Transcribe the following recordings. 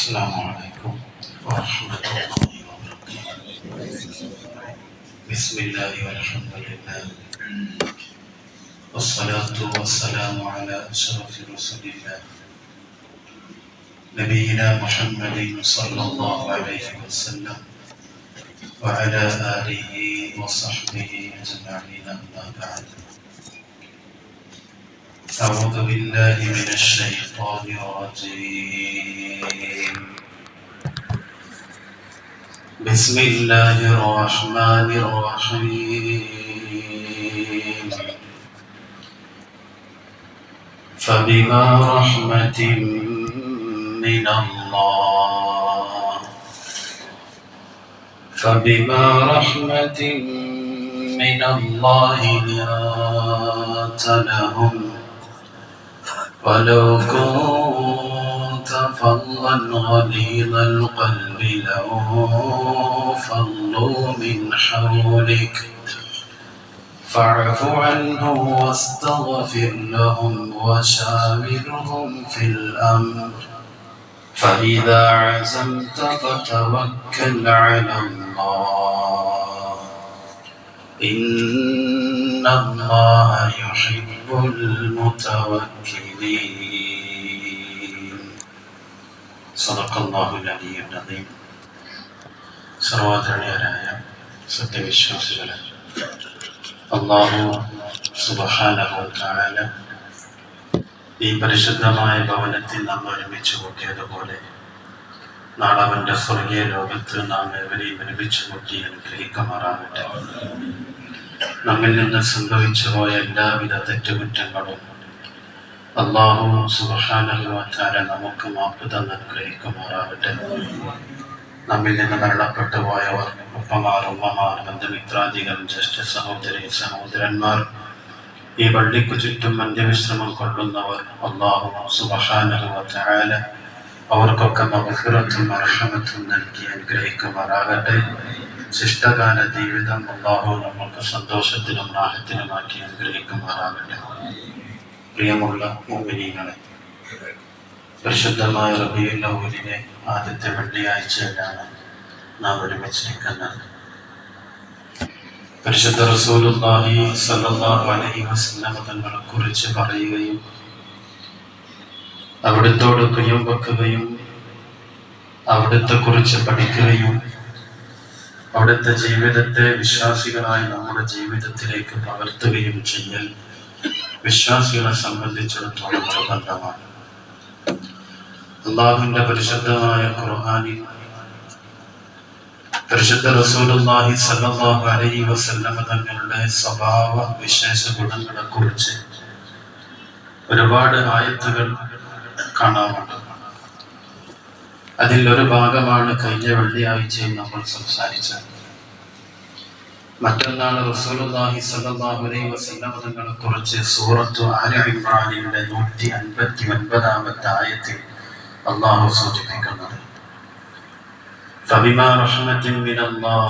السلام عليكم ورحمة الله وبركاته. بسم الله والحمد لله والصلاة والسلام على أشرف رسول الله نبينا محمد صلى الله عليه وسلم وعلى آله وصحبه أجمعين. أما بعد، أعوذ بالله من الشيطان الرجيم. بسم الله الرحمن الرحيم. فبما رحمة من الله لنت لهم ولو كنت فظا غليظ القلب لانفضوا من حولك فاعف عنهم واستغفر لهم وشاورهم في الأمر فإذا عزمت فتوكل على الله إن الله يحب المتوكلين. صدق الله العلي العظيم. സർവ്വധന്യരായ സത്യവിശ്വാസികളെ, അല്ലാഹു സുബ്ഹാനഹു വ തആല ഈ പരിശുദ്ധമായ ഭവനത്തിൽ നാം ഒരുമിച്ച് കൂട്ടിയതുപോലെ നാളെ അവന്റെ സ്വർഗീയ ലോകത്ത് നാം ഏവരെയും ഒരുമിച്ച് കൂട്ടി അനുഗ്രഹിക്കുമാറാകട്ടെ. നമ്മിൽ നിന്ന് സംഭവിച്ചു പോയ എല്ലാവിധ തെറ്റുകുറ്റങ്ങളും അല്ലാഹു സുബ്ഹാനഹു വ തആല നമുക്ക് മാപ്പ് തന്ന് അനുഗ്രഹിക്കുമാറാകട്ടെ. നമ്മിൽ നിന്ന് മരണപ്പെട്ടു പോയവർ, ഉപ്പമാർ, ഉമ്മമാർ, ബന്ധുമിത്രാദികൾ, ജ്യേഷ്ഠ സഹോദരി സഹോദരന്മാർ, ഈ പള്ളിക്കു ചുറ്റും അന്ത്യവിശ്രമം കൊള്ളുന്നവർ, അല്ലാഹു സുബ്ഹാനഹു വ തആല അവർക്കൊക്കെ മഗ്ഫിറത്തും മർഹമത്തും നൽകി അനുഗ്രഹിക്കുമാറാകട്ടെ. ശിഷ്ടകാല ജീവിതം അല്ലാഹു നമുക്ക് സന്തോഷത്തിനും റാഹത്തിനുമാക്കി അനുഗ്രഹിക്കുമാറാകട്ടെ. പ്രിയമുള്ള മുഅ്മിനീങ്ങളെ, പരിശുദ്ധമായ റബീഉൽ അവ്വലിലെ ആദ്യത്തെ വെള്ളിയാഴ്ചയിലാണ് നാം ഒരുമിച്ചിരിക്കുന്നത്. പരിശുദ്ധ റസൂലുള്ളാഹി സ്വല്ലല്ലാഹു അലൈഹി വസല്ലം തങ്ങളെ കുറിച്ച് പറയുകയും അവിടുത്തോട് പ്രിയം വെക്കുകയും അവിടുത്തെ കുറിച്ച് പഠിക്കുകയും അവിടുത്തെ ജീവിതത്തെ വിശ്വാസികളായി നമ്മുടെ ജീവിതത്തിലേക്ക് പകർത്തുകയും ചെയ്യൽ വിശ്വാസികളെ സംബന്ധിച്ചിടത്തോളം നിർബന്ധമാണ്. അല്ലാഹുവിന്റെ പരിശുദ്ധമായ ഖുർആനിൽ പരിശുദ്ധ റസൂലുള്ളാഹി സ്വല്ലല്ലാഹു അലൈഹി വസല്ലം തങ്ങളുടെ സ്വഭാവ വിശേഷ ഗുണങ്ങളെ കുറിച്ച് ഒരുപാട് ആയത്തുകൾ കാണാറുണ്ട്. അതിൽ ഒരു ഭാഗമാണ് കഴിഞ്ഞ വെള്ളിയാഴ്ചയിൽ നമ്മൾ സംസാരിച്ചത്. മറ്റൊന്നാണ് റസൂലുള്ളാഹി സ്വല്ലല്ലാഹു അലൈഹി വസല്ലം തങ്ങളെ കുറിച്ച് സൂറത്തു ആലി ഇംറാനിലെ 159-ാമത്തെ ആയത്തിൽ അല്ലാഹു സൂചിപ്പിക്കുന്നത്, فبما رحمة من الله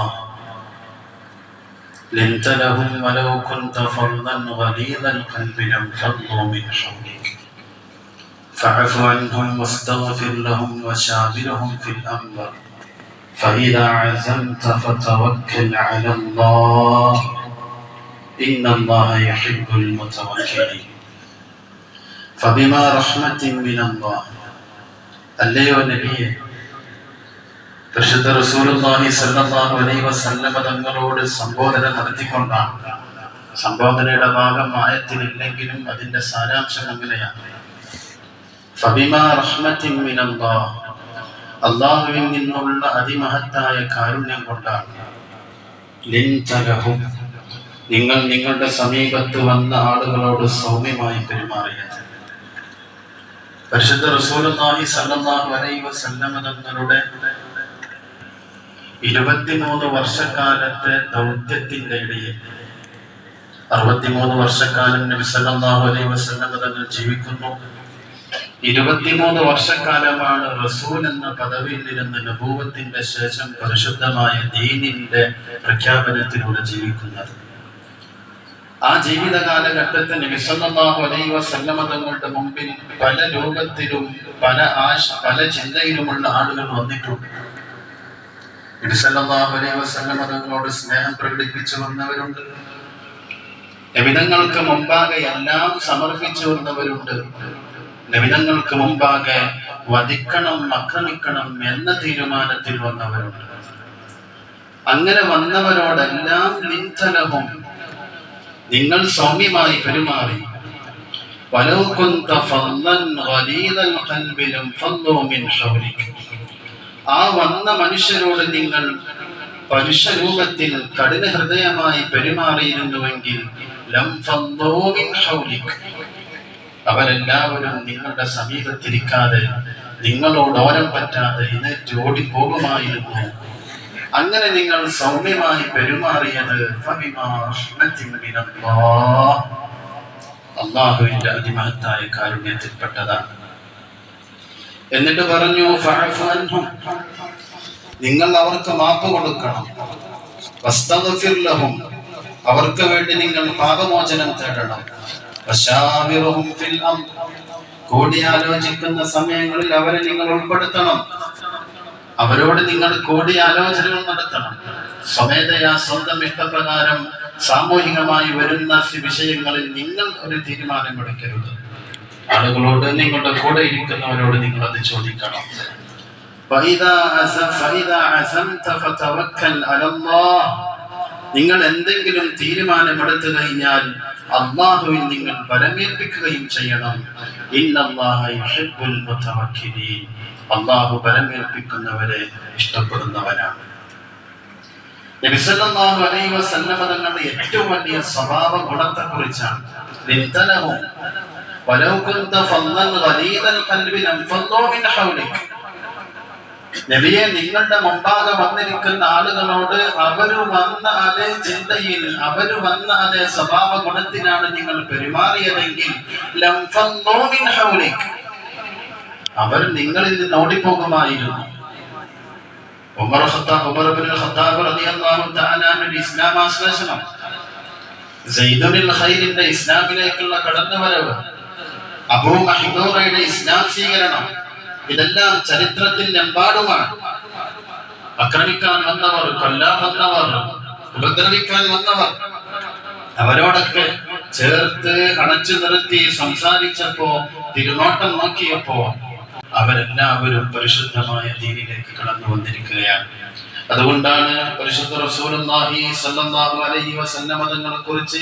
لنت لهم ولو كنت فظا غليظ القلب لانفضوا من حولك فاعف عنهم واستغفر لهم وشاورهم في الأمر فإذا عزمت فتوكل على الله إن الله يحب المتوكلين. فبما رحمة من الله അല്ലയോ നബിയെ, പരിശുദ്ധ റസൂലുള്ളാഹി സ്വല്ലല്ലാഹു അലൈഹി വസല്ലം തങ്ങളോട് സംബോധന നടത്തിക്കൊണ്ടാണ്. സംബോധനയുടെ ഭാഗം ആയത്തിലില്ലെങ്കിലും അതിന്റെ സാരാംശം അങ്ങനെയാണ്. ഫബിമാ റഹ്മത്തിൻ മിനല്ലാഹ്, അല്ലാഹുവിൽ നിന്നുള്ള അതിമഹത്തായ കാരുണ്യം കൊണ്ടാണ്. ലിൻത ലഹും, നിങ്ങൾ നിങ്ങളുടെ സമീപത്ത് വന്ന ആളുകളോട് സൗമ്യമായി പെരുമാറിയത്. പരിശുദ്ധ റസൂലുള്ളാഹി സ്വല്ലല്ലാഹു അലൈഹി വസല്ലം തങ്ങളുടെ 23 വർഷക്കാലത്തെ ദൗത്യത്തിന്റെ ഇടയിൽ 63 വർഷക്കാലം നബി സല്ലല്ലാഹു അലൈഹി വസല്ലം തങ്ങൾ ജീവിക്കുന്നു. 23 വർഷക്കാലമാണ് റസൂൽ എന്ന പദവിയിൽ ഇരുന്ന് നബൂവത്തിന്റെ ശേഷം പരിശുദ്ധമായ ദീനിന്റെ പ്രഖ്യാപനത്തിലൂടെ ജീവിക്കുന്നത്. ആ ജീവിത കാലഘട്ടത്തിൽ നബി സല്ലല്ലാഹു അലൈഹി വസല്ലമ തങ്ങളുടെ മുമ്പിൽ പല രൂപത്തിലും പല ചിന്തയിലുമുള്ള ആളുകൾ വന്നിട്ടുണ്ട്. നബി സല്ലല്ലാഹു അലൈഹി വസല്ലമ തങ്ങളോട് സ്നേഹം പ്രകടിപ്പിച്ചു വന്നവരുണ്ട്. നബിതങ്ങൾക്ക് മുമ്പാകെ എല്ലാം സമർപ്പിച്ചു വന്നവരുണ്ട്. നബിതങ്ങൾക്ക് മുമ്പാകെ വധിക്കണം, ആക്രമിക്കണം എന്ന തീരുമാനത്തിൽ വന്നവരുണ്ട്. അങ്ങനെ വന്നവരോടെല്ലാം നിൻതലഹും, നിങ്ങൾ സൗമ്യമായി പെരുമാറി. വലൗ കുന്ത ഫദ്ദൻ ഗലീദൽ ഖൽബി ലംഫദ്ദൂ മിൻ ഹൗലിക, ആ വന്ന മനുഷ്യരോട് നിങ്ങൾ പരുഷ രൂപത്തിൽ കഠിന ഹൃദയമായി പെരുമാറിയിരുന്നുവെങ്കിൽ ലംഫദ്ദൂ മിൻ ഹൗലിക, അവരെല്ലാവരും നിങ്ങളുടെ സമീപത്തിരിക്കാതെ നിങ്ങളോട് ഓരം പറ്റാതെ എഴുന്നേറ്റ് ഓടിപ്പോകുമായിരുന്നു. അങ്ങനെ നിങ്ങൾ സൗമ്യമായി പെരുമാറിയത് അല്ലാഹുവിന്റെ അതിമഹത്തായ കാരുണ്യത്തിൽപ്പെട്ടതാണ്. എന്നിട്ട് പറഞ്ഞു, ഫഅഫു അൻഹും, നിങ്ങൾ അവർക്ക് മാപ്പ് കൊടുക്കണം. വസ്തഗ്ഫിർ ലഹും, അവർക്ക് വേണ്ടി നിങ്ങൾ പാപമോചനം തേടണം. വശാവിറുഹും ഫിൽ അംർ, കൂടിയാലോചിക്കുന്ന സമയങ്ങളിൽ അവരെ നിങ്ങൾ ഉൾപ്പെടുത്തണം. അവരോട് നിങ്ങൾ കൂടിയാലോചനകൾ നടത്തണം. സ്വമേധയാ സ്വന്തം ഇഷ്ടപ്രകാരം സാമൂഹികമായി വരുന്ന വിഷയങ്ങളിൽ നിങ്ങൾ ഒരു തീരുമാനമെടുക്കരുത്. ആളുകളോട്, നിങ്ങളുടെ കൂടെ ഇരിക്കുന്നവരോട് നിങ്ങൾ അത് ചോദിക്കണം. നിങ്ങൾ എന്തെങ്കിലും തീരുമാനമെടുത്തു കഴിഞ്ഞാൽ അല്ലാഹുവിൽ നിങ്ങൾ പരമേൽപ്പിക്കുകയും ചെയ്യണം. ഇന്നല്ലാഹ യുഹിബ്ബുൽ മുതവക്കിലീൻ, അല്ലാഹു പരമേൽപ്പിക്കുന്നവരെ ഇഷ്ടപ്പെടുന്നവനാണ്. നബി സല്ലല്ലാഹു അലൈഹി വസല്ലമ തങ്ങളുടെ ഏറ്റവും വലിയ സ്വഭാവ ഗുണത്തെക്കുറിച്ചാണ്. ലിൻതലഹും വലൗ കുന്ത ഫദ്ദൻ ഗലീദൽ ഖൽബി ലംഫദ്ദൂ മിൻ ഹൗലിക, നബിയെ, നിങ്ങളുടെ മുമ്പാകെ വന്നിരിക്കുന്ന ആളുകളോട് അവര് വന്ന അതേ ചിന്തയിൽ, അവര് വന്ന അതേ സ്വഭാവ ഗുണത്തിനാണ് നിങ്ങൾ പെരുമാറിയതെങ്കിൽ ലംഫദ്ദൂ മിൻ ഹൗലിക, അവർ നിങ്ങളിൽ നിന്ന് ഓടിപ്പോകുമായിരുന്നു. ഉമർ ഇബ്നുൽ ഖത്താബ് റളിയല്ലാഹു തആല അൻഹു ഇസ്ലാം ആശ്ലേഷണം, സയ്യിദുൽ ഖൈറിന്റെ ഇസ്ലാമിലേക്കുള്ള കടന്നുവരവ്, അബൂ മഹ്ദൂറയുടെ ഇസ്ലാം സ്വീകരണം, ഇതെല്ലാം ചരിത്രത്തിലെമ്പാടുമാണ്. ആക്രമിക്കാൻ വന്നവർ, കൊല്ലാൻ വന്നവർ, ഉപദ്രവിക്കാൻ വന്നവർ, അവരോടൊക്കെ ചേർത്ത് അണച്ചു നിർത്തി സംസാരിച്ചപ്പോ, തിരുനോട്ടം നോക്കിയപ്പോ അവരെല്ലാവരും പരിശുദ്ധമായ ദീനിലേക്ക് കടന്നു വന്നിരിക്കുകയാണ്. അതുകൊണ്ടാണ് പരിശുദ്ധ റസൂലുള്ളാഹി സ്വല്ലല്ലാഹു അലൈഹി വസല്ലമ തങ്ങളെ കുറിച്ച്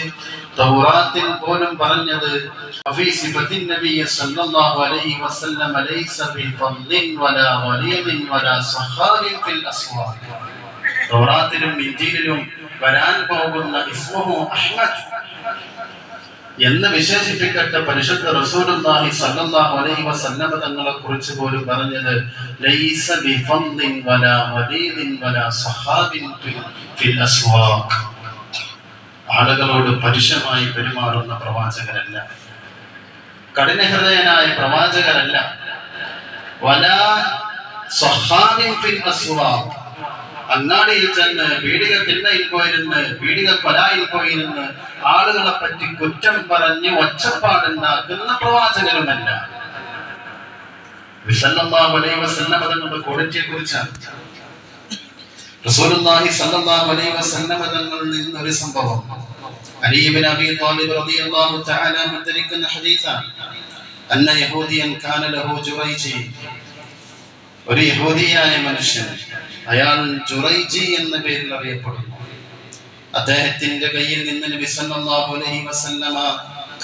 തൗറാത്തിൽ പോലും പറഞ്ഞത്, ഫീ സിഫത്തിൻ നബി സ്വല്ലല്ലാഹു അലൈഹി വസല്ലം ലൈസ ബിഫദ്ദിൻ വലാ ഗലീദിൻ വലാ സഖാബിൻ ഫിൽ അസ്വാഖ്. തൗറാത്തിലും ഇൻജീലിലും വരാൻ പോകുന്ന ഇസ്മുഹു അഹ്മദ് എന്ന് വിശേഷിപ്പിക്കട്ട പരിശുദ്ധ റസൂലുള്ളാഹി സ്വല്ലല്ലാഹു അലൈഹി വസല്ലമ തങ്ങളെ കുറിച്ച് പോലും പറഞ്ഞത് ലൈസ ബിഫദ്ദിൻ വലാ ഗലീദിൻ വലാ സഖാബിൻ ഫിൽ അസ്വാഖ്. ആളുകളോട് പരുഷമായി പെരുമാറുന്ന പ്രവാചകരല്ല, കഠിനഹൃദയനായ പ്രവാചകരല്ല. വലാ സഖാബിൻ ഫിൽ അസ്വാഖ്, അങ്ങാടിയിൽ ചെന്ന് പീഡിക തിണ്ണയിൽ പോയിരുന്ന്, പീഡിക കൊലായിൽ പോയിരുന്ന് ആളുകളെ പറ്റി കുറ്റം പറഞ്ഞ് ഒച്ചപ്പാടുണ്ടാക്കുന്ന പ്രവാചകരുമല്ല. സല്ലല്ലാഹു അലൈഹി വസല്ലമ തങ്ങളുടെ ക്വാളിറ്റിയെ കുറിച്ചാണ് റസൂലുള്ളാഹി സല്ലല്ലാഹു അലൈഹി വസല്ലമ തങ്ങളിൽ നിന്ന് ഒരു സംഭവം. അലി ഇബ്നു അബീ ത്വാലിബ് റളിയല്ലാഹു തആല ഉദ്ധരിക്കുന്ന ഹദീസാണ്. അന്ന യഹൂദിയൻ കാന ലഹു ജുറൈജി, ഒരു യഹൂദിയായ മനുഷ്യൻ, അയാൾ ജുറൈജി എന്ന പേരിൽ അറിയപ്പെടുന്നു. അദ്ദേഹത്തിന്റെ കയ്യിൽ നിന്ന് നബി സല്ലല്ലാഹു അലൈഹി വസല്ലമ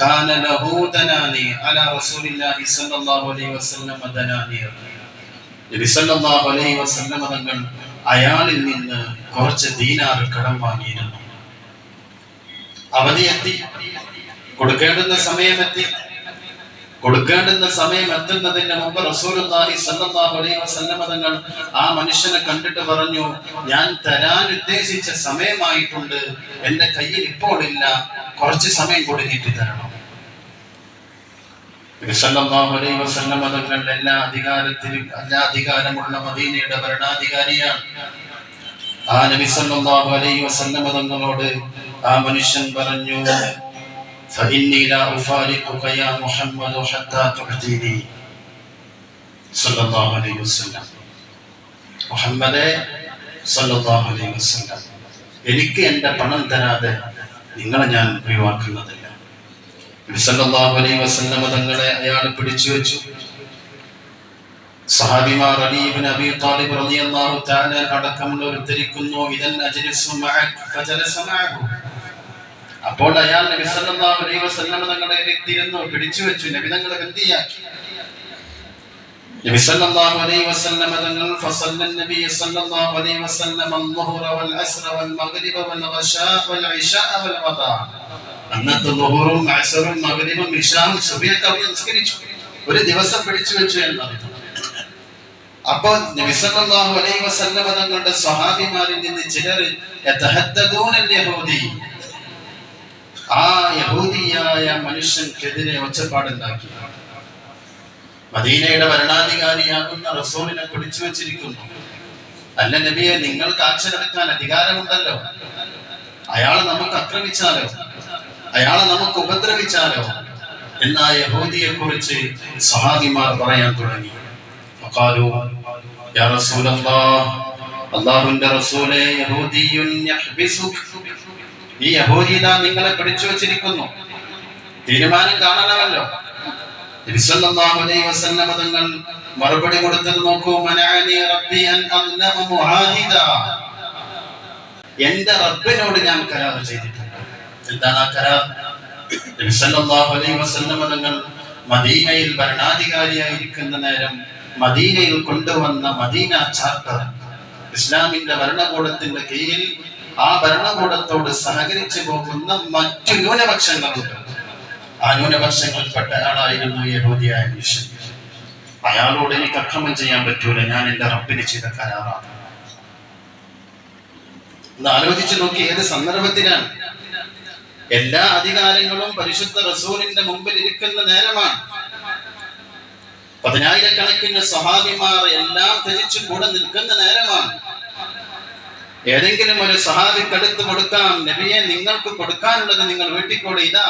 കാന ലഹു ദനാനി അലാ റസൂലില്ലാഹി സല്ലല്ലാഹു അലൈഹി വസല്ലമ ദനാനിർ, നബി സല്ലല്ലാഹു അലൈഹി വസല്ലമ തങ്ങൾ അയാളിൽ നിന്ന് കുറച്ച് ദീനാർ കടം വാങ്ങിയിരുന്നു. അവധിയെത്തി, കൊടുക്കേണ്ടുന്ന സമയമെത്തി. കൊടുക്കേണ്ടുന്ന സമയം എത്തുന്നതിന് മുമ്പ് റസൂലുള്ളാഹി സ്വല്ലല്ലാഹു അലൈഹി വസല്ലമ തങ്ങൾ ആ മനുഷ്യനെ കണ്ടിട്ട് പറഞ്ഞു, ഞാൻ തരാൻ ഉദ്ദേശിച്ച സമയമായിട്ടുണ്ട്, എന്റെ കയ്യിൽ ഇപ്പോൾ ഇല്ല, കുറച്ച് സമയം കൂടി നീട്ടി തരണം. സല്ലല്ലാഹു അലൈഹി വസല്ലമ തങ്ങൾ എല്ലാ അധികാരമുള്ള മദീനയുടെ ഭരണാധികാരിയാണ്. ആ നബി സല്ലല്ലാഹു അലൈഹി വസല്ലമ തങ്ങളോട് ആ മനുഷ്യൻ പറഞ്ഞു, فإني لا أفارقك يا محمد حتى تعطيني സല്ലല്ലാഹു അലൈഹി വസല്ലം. മുഹമ്മദേ സല്ലല്ലാഹു അലൈഹി വസല്ലം, എനിക്ക് എൻ്റെ പണം തരാതെ നിങ്ങളെ ഞാൻ ഒഴിവാക്കുന്നതില്ല. നബി സല്ലല്ലാഹു അലൈഹി വസല്ലം തങ്ങളെ അയാൾ പിടിച്ചു വെച്ചു. സഹാബിമാർ അലി ഇബ്നു അബീ ത്വാലിബ് റളിയല്ലാഹു തആല അടക്കമുള്ളവർ ഉദ്ധരിക്കുന്നു, ഇദൻ അജ്ലിസു മഅക ഫജലസ മഅഹു. അപ്പോൾ അയാൾ നബി സല്ലല്ലാഹു അലൈഹി വസല്ലം തങ്ങളെ ഇരുന്നു പിടിച്ചു വെച്ചു. നബി തങ്ങളെ ബന്ദിയാക്കി. നബി സല്ലല്ലാഹു അലൈഹി വസല്ലം തങ്ങൾ ഫസല്ല നബി സല്ലല്ലാഹു അലൈഹി വസല്ലം അൽ-ളുഹ്റ വൽ അസ്റ വൽ മഗ്രിബ വൽ ഇശാ വൽ ഇശാ വൽ വദാ. അന്നത്തെ ളുഹ്റും അസ്റും മഗ്രിബും ഇശാവും സുബ്ഹിയൊക്കെ നിസ്കരിച്ചു. ഒരു ദിവസം പിടിച്ചു വെച്ചു എന്നാണ്. അപ്പോൾ നബി സല്ലല്ലാഹു അലൈഹി വസല്ലം തങ്ങളുടെ സ്വഹാബിമാരിൽ നിന്ന് ചിലർ യതഹദ്ദൂന അൽ-യഹൂദി, ആ യഹൂദിയായ മനുഷ്യൻക്കെതിരെ ഒച്ചപ്പാടുണ്ടാക്കി. മദീനയുടെ ഭരണാധികാരിയാകുന്ന റസൂലിനെ പിടിച്ചു വെച്ചിരിക്കുന്നു. അല്ല നബിയെ, നിങ്ങൾക്ക് ആക്ഷൻ എടുക്കാൻ അധികാരമുണ്ടല്ലോ. അയാളെ നമുക്ക് ആക്രമിച്ചാലോ, അയാളെ നമുക്ക് ഉപദ്രവിച്ചാലോ എന്നാ യഹൂദിയെ കുറിച്ച് സ്വഹാബിമാർ പറയാൻ തുടങ്ങി. ഫഖാലു യാ റസൂലല്ലാഹ്, അല്ലാഹുവിന്റെ റസൂലേ, യഹൂദിയുൻ യഹ്ബിസുക, ഈ യഹൂദിത നിങ്ങളെ പിടിച്ചു വെച്ചിരിക്കുന്നു. തീരുമാനം കാണണമല്ലോ. നബി സല്ലല്ലാഹു അലൈഹി വസല്ലം തങ്ങൾ മറുപടി കൊടുത്തത് നോക്കൂ. മനഅനി റബ്ബി അൻ അദ്ലമ മുആഹിദ, എൻ്റെ റബ്ബിനോട് ഞാൻ കരാർ ചെയ്തിട്ടുണ്ട്. എന്താണ് ആ കരാർ? നബി സല്ലല്ലാഹു അലൈഹി വസല്ലം തങ്ങൾ മദീനയിൽ ഭരണാധികാരിയായിരിക്കുന്ന നേരം മദീനയിൽ കൊണ്ടുവന്ന മദീന ചാർട്ടർ, ഇസ്ലാമിന്റെ ഭരണകൂടത്തിന്റെ കീഴിൽ ആ ഭരണകൂടത്തോട് സഹകരിച്ചു പോകുന്ന മറ്റു ന്യൂനപക്ഷങ്ങളുണ്ട്. ആ ന്യൂനപക്ഷങ്ങളിൽപ്പെട്ട ആളായിരുന്നു യഹൂദിയായ മനുഷ്യൻ. അയാളോട് എനിക്ക് അക്രമം ചെയ്യാൻ പറ്റൂല, ഞാൻ എൻ്റെ റബ്ബിന് ചെയ്ത കരാറാണ്. ഒന്ന് ആലോചിച്ചു നോക്കി, ഏത് സന്ദർഭത്തിലാണ്? എല്ലാ അധികാരങ്ങളും പരിശുദ്ധ റസൂലിന്റെ മുമ്പിൽ ഇരിക്കുന്ന നേരമാണ്. പതിനായിരക്കണക്കിന് സ്വഹാബിമാർ എല്ലാം ത്യജിച്ചു കൂടെ നിൽക്കുന്ന നേരമാണ്. ഏതെങ്കിലും ഒരു സ്വഹാബിക്ക് അടുത്ത് കൊടുക്കാം, നബിയെ നിങ്ങൾക്ക് കൊടുക്കാനുള്ളത് നിങ്ങൾ വീട്ടിൽ കൂടെ ഇതാ.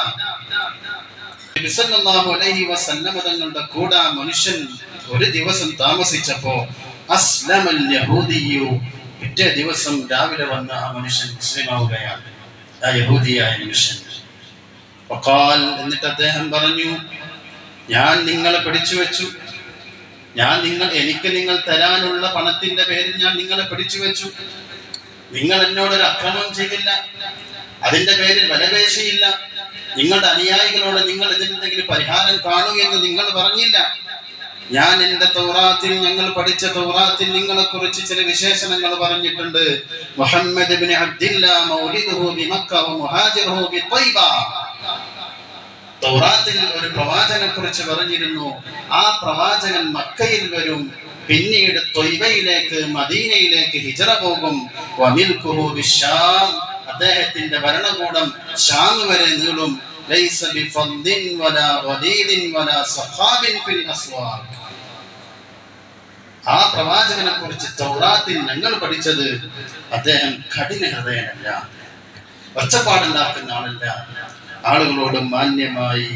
നബി സല്ലല്ലാഹു അലൈഹി വസല്ലം തങ്ങളുടെ കൂടെ ആ മനുഷ്യൻ ഒരു ദിവസം താമസിച്ചപ്പോ അസ്ലമൽ യഹൂദിയു, പിറ്റേ ദിവസം രാവിലെ വന്ന ആ മനുഷ്യൻ മുസ്ലിമാവുകയാണ്, ആ യഹൂദിയായ മനുഷ്യൻ. വഖാൽ, എന്നിട്ട് അദ്ദേഹം പറഞ്ഞു, ഞാൻ നിങ്ങളെ പിടിച്ചു വെച്ചു, എനിക്ക് നിങ്ങൾ തരാനുള്ള പണത്തിന്റെ പേരിൽ ഞാൻ നിങ്ങളെ പിടിച്ചു വെച്ചു. നിങ്ങൾ എന്നോടൊരു അക്രമം ചെയ്തില്ല, അതിന്റെ പേരിൽ വിലപേശയില്ല. നിങ്ങളുടെ അനുയായികളോട് നിങ്ങൾ ഇതിനെന്തെങ്കിലും പരിഹാരം കാണൂ എന്ന് നിങ്ങൾ പറഞ്ഞില്ല. ഞാൻ എൻ്റെ തൗറാത്തിൽ, ഞങ്ങൾ പഠിച്ച തൗറാത്തിൽ നിങ്ങളെ കുറിച്ച് ചില വിശേഷണങ്ങൾ പറഞ്ഞിട്ടുണ്ട്. മുഹമ്മദ് ഇബ്നു അബ്ദില്ലാ മൗലിദുഹു ബിമക്ക വ മുഹാജിറുഹു ബിത്വയ്ബ. തൗറാത്തിൽ ഒരു പ്രവാചകനെ കുറിച്ച് പറഞ്ഞിരുന്നു. ആ പ്രവാചകൻ മക്കയിൽ വരും, പിന്നീട് ത്വയ്ബയിലേക്ക്, മദീനയിലേക്ക് ഹിജ്റ പോകും. വമിൽകുഹു ബിശ്ശാം, അദ്ദേഹത്തിന്റെ ഭരണകൂടം ശാം വരെ നീളും. ലൈസ ബിഫദ്ദിൻ വലാ ഗദീദിൻ വലാ സഖാബിൻ ഫിൽ അസ്വാഖ്. ആ പ്രവാചകനെ കുറിച്ച് തൗറാത്തിൽ ഞങ്ങൾ പഠിച്ചത്, അദ്ദേഹം കഠിന ഹൃദയനല്ല, ഒച്ചപ്പാടുണ്ടാക്കുന്ന ആളല്ല, ആളുകളോട് മാന്യമായി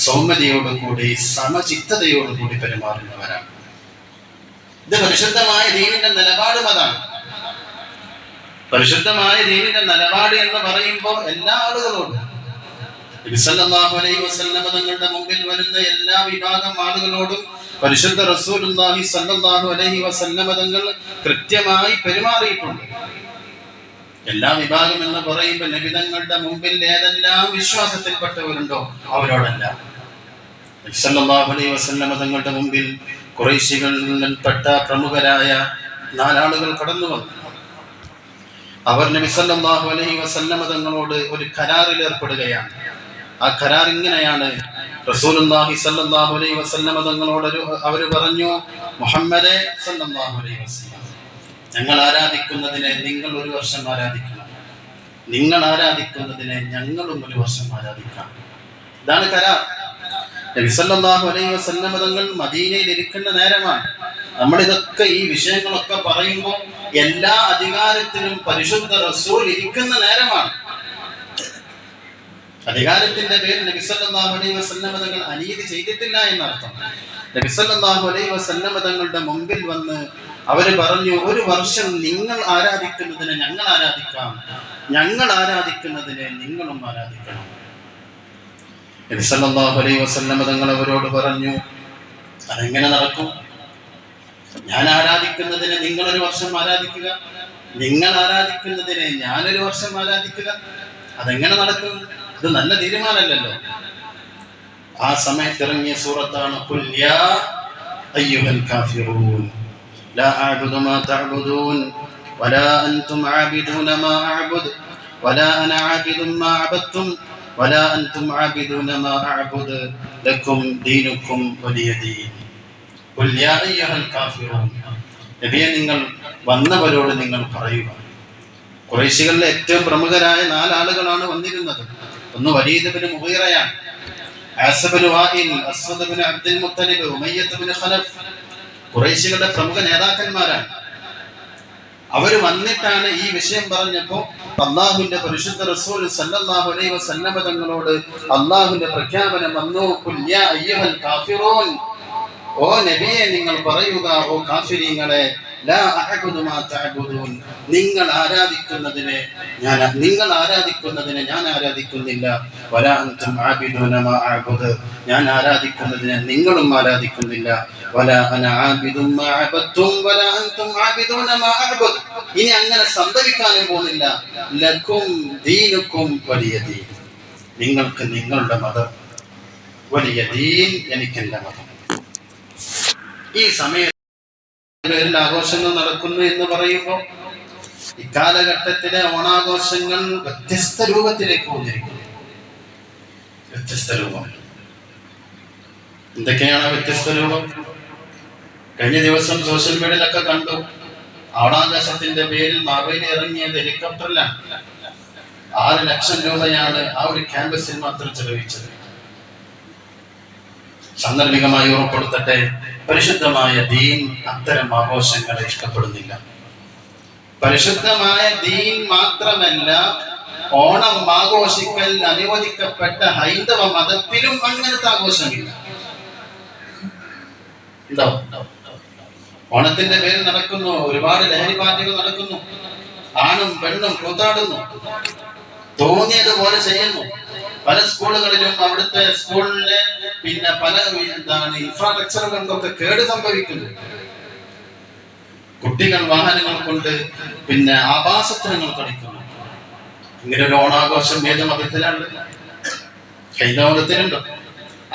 സൗമ്യതയോടുകൂടി സമചിത്തതയോടുകൂടി പെരുമാറുന്നവരാണ്. ഇത് പരിശുദ്ധമായ ദീനിന്റെ നിലപാടും അതാണ്. പരിശുദ്ധമായ ദീനിന്റെ നിലപാട് എന്ന് പറയുമ്പോൾ എല്ലാ ആളുകളോടും, നബി സല്ലല്ലാഹു അലൈഹി വസല്ലം തങ്ങളുടെ മുമ്പിൽ വരുന്ന എല്ലാ വിഭാഗം ആളുകളോടും പരിശുദ്ധ റസൂലുള്ളാഹി സല്ലല്ലാഹു അലൈഹി വസല്ലം തങ്ങൾ കൃത്യമായി പെരുമാറിയിട്ടുണ്ട്. എല്ലാ വിഭാഗം എന്ന് പറയുമ്പോൾ നബി തങ്ങളുടെ മുമ്പിൽ ഏതെല്ലാം വിശ്വാസത്തിൽപ്പെട്ടവരുണ്ടോ അവരോടെല്ലാം. നബി സല്ലല്ലാഹു അലൈഹി വസല്ലം തങ്ങളുടെ മുമ്പിൽ ഖുറൈശികളിൽപ്പെട്ട പ്രമുഖരായ 4 ആളുകൾ കടന്നു വന്നു. അവർ നബി സല്ലല്ലാഹു അലൈഹി വസല്ലം തങ്ങളോട് ഒരു കരാറിൽ ഏർപ്പെടുകയാണ്. ആ കരാർ ഇങ്ങനെയാണ്. റസൂലുള്ളാഹി സല്ലല്ലാഹു അലൈഹി വസല്ലം തങ്ങളോട് അവർ പറഞ്ഞു, മുഹമ്മദേ സല്ലല്ലാഹു അലൈഹി വസല്ലം, ഞങ്ങൾ ആരാധിക്കുന്നതിനെ നിങ്ങൾ 1 വർഷം ആരാധിക്കണം, നിങ്ങൾ ആരാധിക്കുന്നതിനെ ഞങ്ങളും 1 വർഷം ആരാധിക്കാം. ഇതാണ് കരാർ. നബി സല്ലല്ലാഹു അലൈഹി വസല്ലം തങ്ങൾ മദീനയിൽ ഇരിക്കുന്ന നേരമാണ്. നമ്മളിതൊക്കെ ഈ വിഷയങ്ങളൊക്കെ പറയുമ്പോൾ എല്ലാ അധികാരത്തിലും പരിശുദ്ധ റസൂൽ ഇരിക്കുന്ന നേരമാണ്. അധികാരത്തിന്റെ പേരിൽ നബി സല്ലല്ലാഹു അലൈഹി വസല്ലം തങ്ങൾ അനീതി ചെയ്തിട്ടില്ല എന്നർത്ഥം. നബി സല്ലല്ലാഹു അലൈഹി വസല്ലം തങ്ങളുടെ മുമ്പിൽ വന്ന് അവര് പറഞ്ഞു, ഒരു വർഷം നിങ്ങൾ ആരാധിക്കുന്നതിനെ ഞങ്ങൾ ആരാധിക്കാം, ഞങ്ങൾ ആരാധിക്കുന്നതിനെ നിങ്ങളും ആരാധിക്കണം. നബി സല്ലല്ലാഹു അലൈഹി വസല്ലം തങ്ങൾ അവരോട് പറഞ്ഞു, അതെങ്ങനെ നടക്കും? ഞാൻ ആരാധിക്കുന്നതിനെ നിങ്ങളൊരു വർഷം ആരാധിക്കുക, നിങ്ങൾ ആരാധിക്കുന്നതിനെ ഞാനൊരു വർഷം ആരാധിക്കുക, അതെങ്ങനെ നടക്കും? ഇത് നല്ല തീരുമാനമല്ലല്ലോ. ആ സമയത്ത് ഇറങ്ങിയ സൂറത്താണ് ഖുൽ യാ അയ്യുഹൽ കാഫിറൂൻ ലാ അഅബുദു മാ തഅബുദൂൻ വലാ അൻതും ആബിദൂന മാ അഅബുദു വലാ അന ആബിദും മാ അബദ്തും വലാ അൻതും ആബിദൂന മാ അഅബുദു ലക്കും ദീനുക്കും വലിയ ദീൻ. ഖുൽ യാ അയ്യുഹൽ കാഫിറൂൻ, നബിയെ നിങ്ങൾ വന്നവരോട് നിങ്ങൾ പറയുക. ഖുറൈശികളിലെ ഏറ്റവും പ്രമുഖരായ 4 ആളുകളാണ് വന്നിരുന്നത്. ഒന്ന് വലീദ് ഇബ്നു മുഗീറയാണ്, ആസിബ് ഇബ്നു വാഇൽ, അസ്വദ് ഇബ്നു അബ്ദുൽ മുത്തലിബ്, ഉമയ്യത്ത് ഇബ്നു ഖലഫ്. ഖുറൈശികളുടെ പ്രമുഖ നേതാക്കന്മാരാണ്. അവര് വന്നിട്ടാണ് ഈ വിഷയം പറഞ്ഞപ്പോൾ അള്ളാഹുവിന്റെ പരിശുദ്ധ റസൂൽ സല്ലല്ലാഹു അലൈഹി വസല്ലം തങ്ങളോട് അള്ളാഹുവിന്റെ പ്രഖ്യാപനം വന്നു, ഖുൽ യാ അയ്യുഹൽ കാഫിറൂൻ, ഓ നബിയെ നിങ്ങൾ പറയുക, ഓ കാഫിരീങ്ങളെ, ലാ അഅബുദു മാ തഅബുദൂൻ, നിങ്ങൾ ആരാധിക്കുന്നതിനെ ഞാൻ ആരാധിക്കുന്നില്ല, വലാ അൻതും ആബിദൂന മാ അഅബുദു, ഞാൻ ആരാധിക്കുന്നതിനെ നിങ്ങളും ആരാധിക്കുന്നില്ല, വലാ അന ആബിദും മാ അബദ്തും വലാ അൻതും ആബിദൂന മാ അഅബുദു, ഇനി അങ്ങനെ സംഭവിക്കാനും പോകുന്നില്ല, ലക്കും ദീനുക്കും വലിയ ദീൻ, നിങ്ങൾക്ക് നിങ്ങളുടെ മതം, വലിയ ദീൻ എനിക്ക് എൻ്റെ മതം. ഈ സമയത്ത് പേരിൽ ആഘോഷങ്ങൾ നടക്കുന്നു എന്ന് പറയുമ്പോൾ ഇക്കാലഘട്ടത്തിലെ ഓണാഘോഷങ്ങൾ വ്യത്യസ്ത രൂപത്തിലേക്ക് വന്നിരിക്കുന്നു. വ്യത്യസ്ത രൂപം എന്തൊക്കെയാണ് വ്യത്യസ്ത രൂപം? കഴിഞ്ഞ ദിവസം സോഷ്യൽ മീഡിയയിലൊക്കെ കണ്ടു, ഓണാഘോഷത്തിന്റെ പേരിൽ മാവേലി ഇറങ്ങിയത് ഹെലികോപ്റ്ററിലാണ്. 6 ലക്ഷം രൂപയാണ് ആ ഒരു ക്യാമ്പസിൽ മാത്രം ചെലവഴിച്ചത്. സാന്ദർഭികമായി ഉറപ്പെടുത്തട്ടെ, പരിശുദ്ധമായ ദീൻ അത്തരം ആഘോഷങ്ങളെ ഇഷ്ടപ്പെടുന്നില്ല. പരിശുദ്ധമായ ദീൻ മാത്രമല്ല, ഓണം ആഘോഷിക്കൽ അനുവദിക്കപ്പെട്ട ഹൈന്ദവ മതത്തിലും അങ്ങനത്തെ ആഘോഷമില്ല. ഉണ്ടോ? ഓണത്തിന്റെ പേരിൽ നടക്കുന്നു ഒരുപാട് ലഹരി പാർട്ടികൾ നടക്കുന്നു, ആണും പെണ്ണും കൂത്താടുന്നു, തോന്നിയതുപോലെ ചെയ്യുന്നു. പല സ്കൂളുകളിലും അവിടുത്തെ സ്കൂളിലെ പല ഇൻഫ്രാസ്ട്രക്ചറുകൾക്കൊക്കെ കേട് സംഭവിക്കുന്നു. കുട്ടികൾ വാഹനങ്ങൾ കൊണ്ട് ആഭാസത്തരങ്ങൾ കളിക്കുന്നു. ഇങ്ങനെ ഒരു ഓണാഘോഷം ഏത് മതത്തിലാണ്? ഹൈന്ദവ മതത്തിലുണ്ടോ?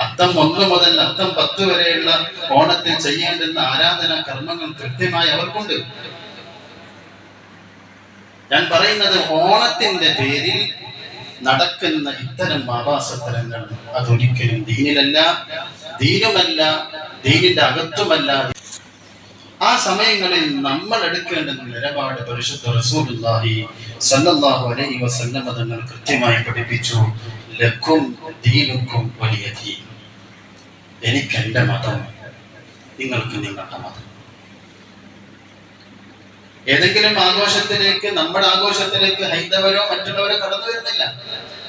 അത്തം 1 മുതൽ അത്തം 10 വരെയുള്ള ഓണത്തിൽ ചെയ്യേണ്ടുന്ന ആരാധനാ കർമ്മങ്ങൾ കൃത്യമായി അവർക്കുണ്ട്. ഞാൻ പറയുന്നത്, ഓണത്തിന്റെ പേരിൽ നടക്കുന്ന ഇത്തരം ആഭാസത്തരങ്ങൾ അതൊരിക്കലും ദീനിലല്ല, ദീനുമല്ല, ദീനിന്റെ അകത്തുമല്ല. ആ സമയങ്ങളിൽ നമ്മൾ എടുക്കേണ്ടുന്ന നിലപാട് പരിശുദ്ധ റസൂലുള്ളാഹി സ്വല്ലല്ലാഹു അലൈഹി വസല്ലം തങ്ങൾ കൃത്യമായി പഠിപ്പിച്ചു, ലക്കും ദീനുക്കും വലിയ ദീൻ, എനിക്ക് എൻ്റെ മതം, നിങ്ങൾക്ക് നിങ്ങളുടെ മതം. ഏതെങ്കിലും ആഘോഷത്തിലേക്ക്, നമ്മുടെ ആഘോഷത്തിലേക്ക് ഹൈന്ദവരോ മറ്റുള്ളവരോ കടന്നു വരുന്നില്ല.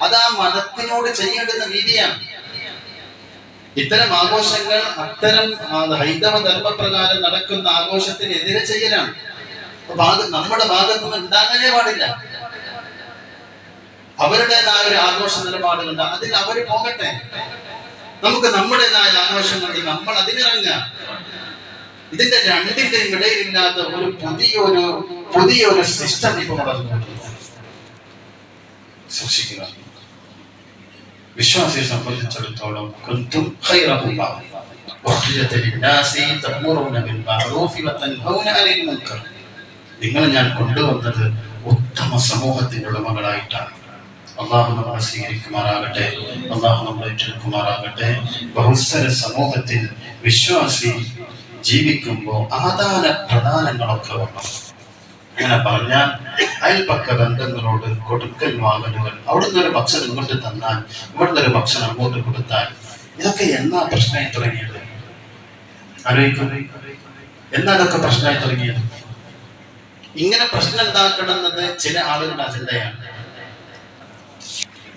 അത് ആ മതത്തിനോട് ചെയ്യേണ്ടുന്ന രീതിയാണ്. ഇത്തരം ആഘോഷങ്ങൾ അത്തരം ഹൈന്ദവ ധർമ്മപ്രകാരം നടക്കുന്ന ആഘോഷത്തിനെതിരെ ചെയ്യലാണ്. നമ്മുടെ ഭാഗത്ത് നിന്ന് ഉണ്ടാകാനേ പാടില്ല. അവരുടേതായ ഒരു ആഘോഷ നിലപാടുകളുണ്ട്, അതിൽ അവർ പോകട്ടെ. നമുക്ക് നമ്മുടേതായ ആഘോഷങ്ങളിൽ നമ്മൾ അതിനിറങ്ങാം. ഇതിന്റെ രണ്ടിന്റെയും ഇടയിലില്ലാത്ത ഒരു പുതിയൊരു സിസ്റ്റം ഇപ്പൊ വളർന്നു. സൂക്ഷിക്കുക. വിശ്വാസിയെ സംബന്ധിച്ചിടത്തോളം കുന്തും ഖൈറ ഉമ്മത്തി ഉഖ്രിജത ലിന്നാസി തഅ്മുറൂന ബിൽ മഅറൂഫി വതൻഹൗന അനിൽ മുൻകർ, നിങ്ങൾ ഞാൻ കൊണ്ടുവന്നത് ഉത്തമ സമൂഹത്തിന്റെ ഉടമകളായിട്ടാണ്. അള്ളാഹു നമ്മളെ സ്വീകരിക്കുമാറാകട്ടെ, അള്ളാഹു നമ്മളെ ഏറ്റെടുക്കുമാറാകട്ടെ. ബഹുസ്വര സമൂഹത്തിൽ വിശ്വാസി ജീവിക്കുമ്പോൾ ആദാന പ്രധാനങ്ങളൊക്കെ വേണം. അങ്ങനെ പറഞ്ഞാൽ അയൽപക്ക ബന്ധങ്ങളോട് കൊടുക്കൽ വാങ്ങലുകൾ, അവിടുന്ന് ഒരു ഭക്ഷണം ഇങ്ങോട്ട് തന്നാൽ ഇവിടുന്ന് ഒരു ഭക്ഷണം അങ്ങോട്ട് കൊടുത്താൽ, ഇതൊക്കെ എന്നാ പ്രശ്നമായി തുടങ്ങിയത്? ആലോചിക്കും, എന്നാ ഇതൊക്കെ പ്രശ്നമായി തുടങ്ങിയത്? ഇങ്ങനെ പ്രശ്നം ഉണ്ടാക്കണമെന്നത് ചില ആളുകളുടെ അജണ്ടയാണ്.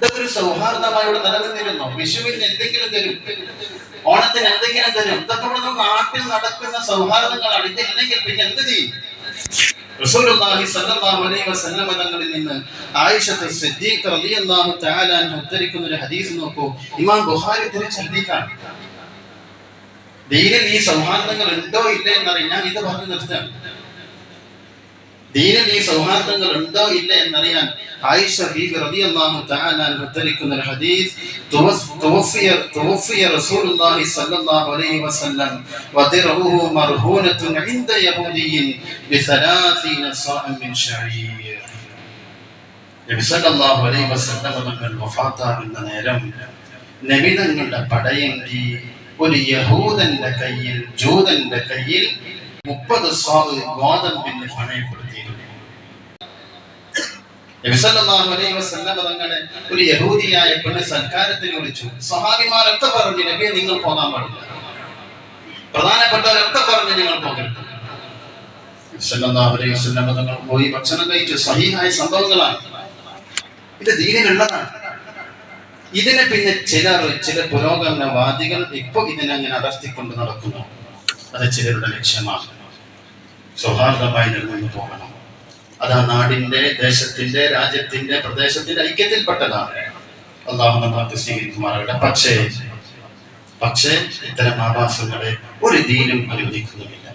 ഇതൊക്കെ ഒരു സൗഹാർദ്ദമായി ഇവിടെ നിലനിന്നിരുന്നു. വിഷുവിന് എന്തെങ്കിലും തരും, ഓണത്തിന് എന്തെങ്കിലും തരും. ഇതൊക്കെ ഇവിടെ നാട്ടിൽ നടക്കുന്ന സൗഹാർദ്ദങ്ങളാണ്. ഇതില്ലെങ്കിൽ പിന്നെ എന്ത് ചെയ്യും? റസൂലുള്ളാഹി സ്വല്ലല്ലാഹു അലൈഹി വസല്ലം തങ്ങളിൽ നിന്ന് ആയിഷത്ത് സിദ്ദീഖ റളിയല്ലാഹു തആല അൻഹ ഉദ്ധരിക്കുന്ന ഒരു ഹദീസ് നോക്കൂ. ഇമാം ബുഖാരി ഉദ്ധരിച്ച ഹദീസാണ്. ദീനിൽ ഈ സൗഹാർദ്ദങ്ങൾ ഉണ്ടോ ഇല്ലേ എന്നറിയാൻ ഞാൻ ഇത് പറഞ്ഞു നിർത്തുകയാണ്. ദീനിൽ ഈ സൗഹാർദ്ദങ്ങൾ ഉണ്ടോ ഇല്ലേ എന്നറിയാൻ ആയിഷ ബീബി റളിയല്ലാഹു തആല അൻഹ ഉദ്ധരിക്കുന്ന ഒരു ഹദീസ്, തുവഫിയ റസൂലുള്ളാഹി സ്വല്ലല്ലാഹു അലൈഹി വസല്ലം വദിറഹു മർഹൂനത്തുൻ ഇൻദ യഹൂദിയ്യിൻ ബി30 സാഅൻ മിൻ ശഈർ. നബി സല്ലല്ലാഹു അലൈഹി വസല്ലം തങ്ങൾ വഫാത്താകുന്ന നേരം നബി തങ്ങളുടെ പടയങ്കി ഒരു യഹൂദന്റെ കയ്യിൽ, ജൂതന്റെ കയ്യിൽ 30 സ്വാദ് ഗോതമ്പിന് പണയപ്പെടുത്തിയിരുന്നു. നബി സല്ലല്ലാഹു അലൈഹി വസല്ലം തങ്ങളെ ഒരു യഹൂദിയായ പെണ്ണ് സൽക്കാരത്തിന് വിളിച്ചു. സ്വഹാബിമാരൊക്കെ പറഞ്ഞു, നബിയെ നിങ്ങൾ പോകാൻ പാടില്ല. പ്രധാനപ്പെട്ടവരൊക്കെ പറഞ്ഞു, നിങ്ങൾ പോകരുത്. നബി സല്ലല്ലാഹു അലൈഹി വസല്ലം തങ്ങൾ പോയി ഭക്ഷണം കഴിച്ചു. സ്വഹീഹായ സംഭവങ്ങളാണ്, ഇത് ദീനിലുള്ളതാണ്. ഇതിനെ പിന്നെ ചില പുരോഗമനവാദികൾ ഇപ്പൊ ഇതിനങ്ങനെ അടർത്തിക്കൊണ്ട് നടക്കുന്നു. അത് ചിലരുടെ ലക്ഷ്യമാണ്. സൗഹാർദ്ദമായി നിന്ന് പോകണം. അത് ആ നാടിന്റെ, ദേശത്തിന്റെ, രാജ്യത്തിന്റെ, പ്രദേശത്തിന്റെ ഐക്യത്തിൽപ്പെട്ടതാണ്. അല്ലാഹു നമ്മൾക്ക് സ്വീകരിക്കുമാറാകട്ടെ. പക്ഷേ ഇത്തരം ആഭാസങ്ങളെ ഒരു ദീനും അനുവദിക്കുന്നുമില്ല.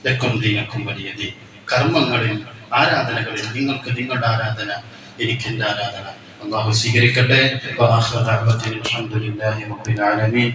ലക്കും ദീനക്കും വലിയ ദീൻ. കർമ്മങ്ങളിൽ, ആരാധനകളിൽ നിങ്ങൾക്ക് നിങ്ങളുടെ ആരാധന, എനിക്ക് എൻ്റെ ആരാധന. അല്ലാഹു സ്വീകരിക്കട്ടെ. വആഖിറു ദഅ്വതനാ അൽഹംദുലില്ലാഹി റബ്ബിൽ ആലമീൻ.